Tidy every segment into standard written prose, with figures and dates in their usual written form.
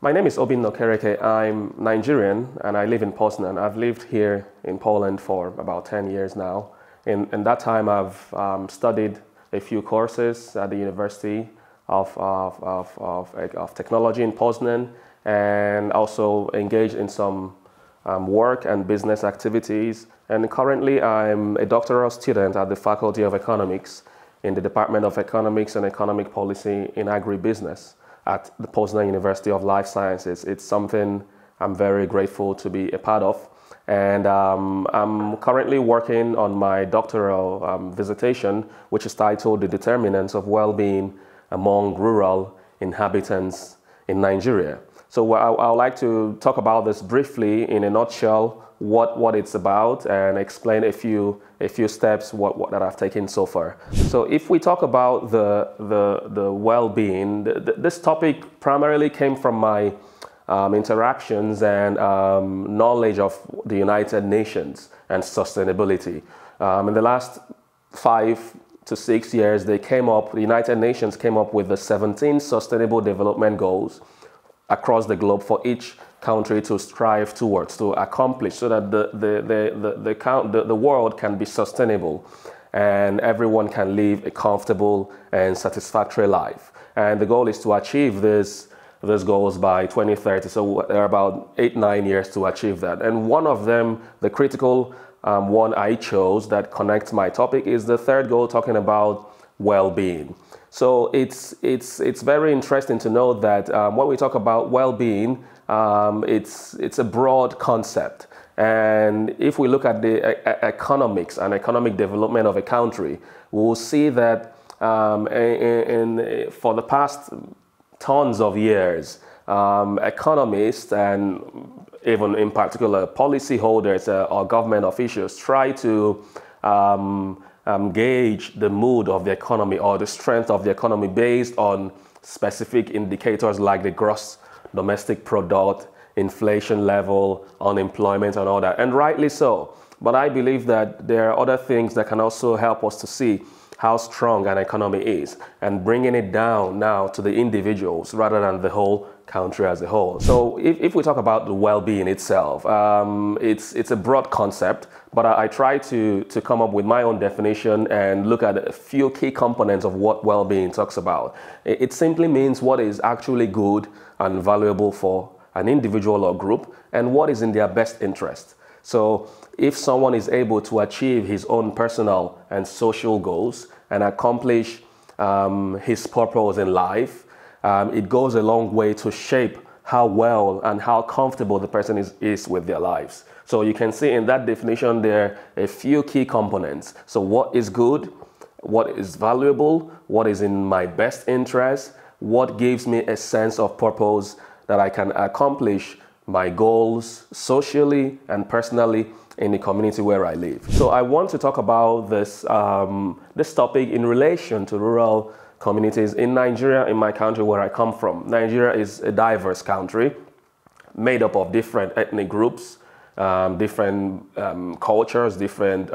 My name is Obinna Okereke. I'm Nigerian and I live in Poznan. I've lived here in Poland for about 10 years now. In that time, I've studied a few courses at the University of Technology in Poznan, and also engaged in some work and business activities. And currently, I'm a doctoral student at the Faculty of Economics in the Department of Economics and Economic Policy in Agribusiness at the Poznan University of Life Sciences. It's something I'm very grateful to be a part of. And I'm currently working on my doctoral dissertation, which is titled The Determinants of Wellbeing Among Rural Inhabitants in Nigeria. So I would like to talk about this briefly in a nutshell, what it's about, and explain a few steps that I've taken so far. So if we talk about the well-being, this topic primarily came from my interactions and knowledge of the United Nations and sustainability. In the last 5 to 6 years, the United Nations came up with the 17 Sustainable Development Goals across the globe for each country to strive towards, to accomplish, so that the world can be sustainable and everyone can live a comfortable and satisfactory life. And the goal is to achieve these goals by 2030. So there are about 8-9 years to achieve that. And one of them, the critical one I chose that connects my topic, is the third goal, talking about well-being. So it's very interesting to know that when we talk about well-being, it's a broad concept. And if we look at the economics and economic development of a country, we'll see that for the past tons of years, economists and even in particular policyholders or government officials try to gauge the mood of the economy or the strength of the economy based on specific indicators like the gross domestic product, inflation level, unemployment, and all that. And rightly so. But I believe that there are other things that can also help us to see how strong an economy is, and bringing it down now to the individuals rather than the whole country as a whole. So if we talk about the well-being itself, it's a broad concept, but I try to come up with my own definition and look at a few key components of what well-being talks about. It simply means what is actually good and valuable for an individual or group, and what is in their best interest. So if someone is able to achieve his own personal and social goals and accomplish his purpose in life, it goes a long way to shape how well and how comfortable the person is with their lives. So you can see in that definition there are a few key components. So what is good, what is valuable, what is in my best interest, what gives me a sense of purpose that I can accomplish my goals socially and personally in the community where I live. So I want to talk about this topic in relation to rural communities in Nigeria, in my country where I come from. Nigeria is a diverse country made up of different ethnic groups, different cultures, different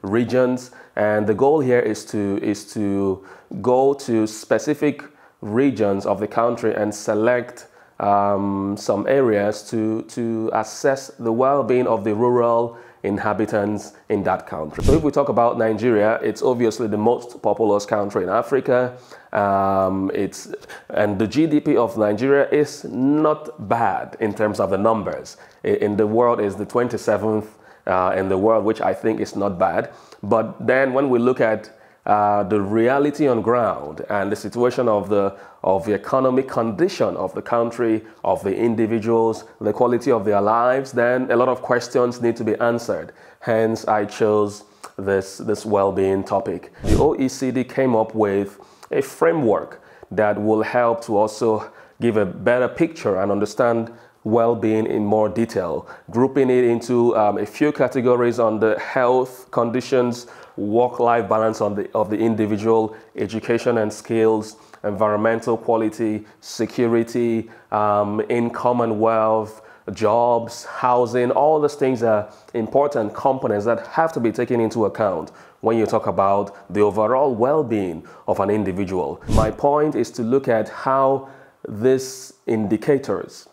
regions, and the goal here is to go to specific regions of the country and select some areas to assess the well-being of the rural inhabitants in that country. So if we talk about Nigeria, it's obviously the most populous country in Africa. And the GDP of Nigeria is not bad in terms of the numbers. In the world, is the 27th in the world, which I think is not bad. But then when we look at the reality on ground and the situation of the economic condition of the country, of the individuals, the quality of their lives, then a lot of questions need to be answered. Hence, I chose this well-being topic. The OECD came up with a framework that will help to also give a better picture and understand well-being in more detail, grouping it into a few categories on the health conditions, work-life balance of the individual, education and skills, environmental quality, security, income and wealth, jobs, housing. All these things are important components that have to be taken into account when you talk about the overall well-being of an individual. My point is to look at how these indicators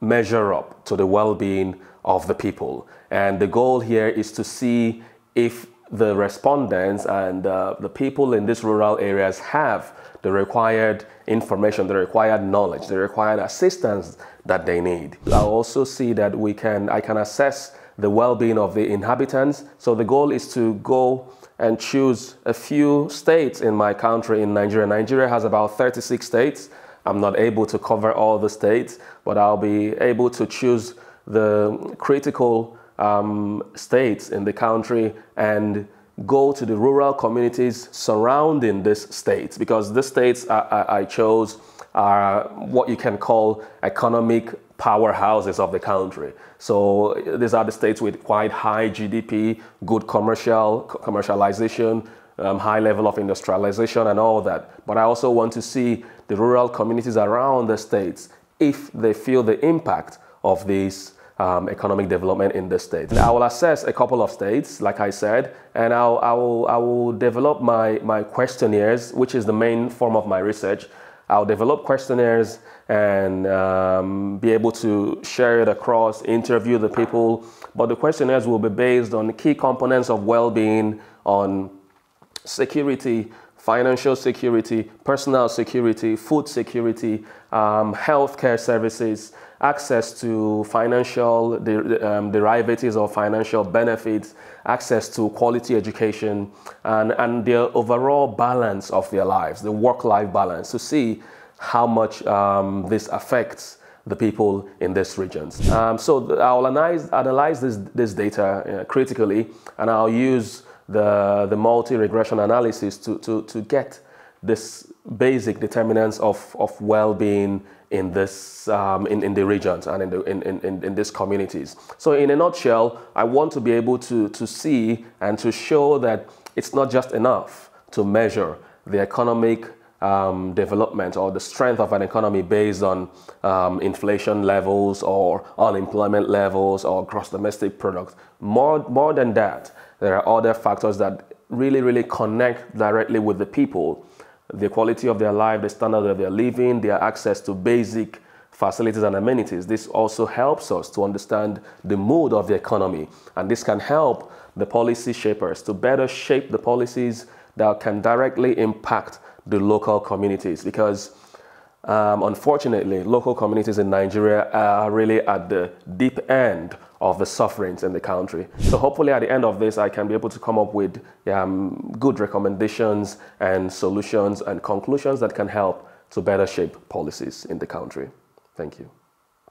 measure up to the well-being of the people. And the goal here is to see if the respondents and the people in these rural areas have the required information, the required knowledge, the required assistance that they need. I'll also see that I can assess the well-being of the inhabitants. So the goal is to go and choose a few states in my country, in Nigeria. Nigeria has about 36 states. I'm not able to cover all the states, but I'll be able to choose the critical states in the country and go to the rural communities surrounding these states, because the states I chose are what you can call economic powerhouses of the country. So these are the states with quite high GDP, good commercialization, high level of industrialization and all that. But I also want to see the rural communities around the states if they feel the impact of this economic development in the states. I will assess a couple of states, like I said, and I will develop my questionnaires, which is the main form of my research. I'll develop questionnaires and be able to share it across, interview the people. But the questionnaires will be based on key components of well-being, on security, financial security, personal security, food security, healthcare services, access to financial derivatives or financial benefits, access to quality education, and the overall balance of their lives, the work-life balance, to see how much this affects the people in these regions. So I'll analyze this data critically, and I'll use the multi-regression analysis to get this basic determinants of well-being in this in the regions and in these communities. So in a nutshell, I want to be able to see and to show that it's not just enough to measure the economic development or the strength of an economy based on inflation levels or unemployment levels or gross domestic product. More than that, there are other factors that really connect directly with the people: the quality of their life, the standard of their living, their access to basic facilities and amenities. This also helps us to understand the mood of the economy, and this can help the policy shapers to better shape the policies that can directly impact the local communities, because unfortunately, local communities in Nigeria are really at the deep end of the sufferings in the country. So hopefully at the end of this, I can be able to come up with good recommendations and solutions and conclusions that can help to better shape policies in the country. Thank you.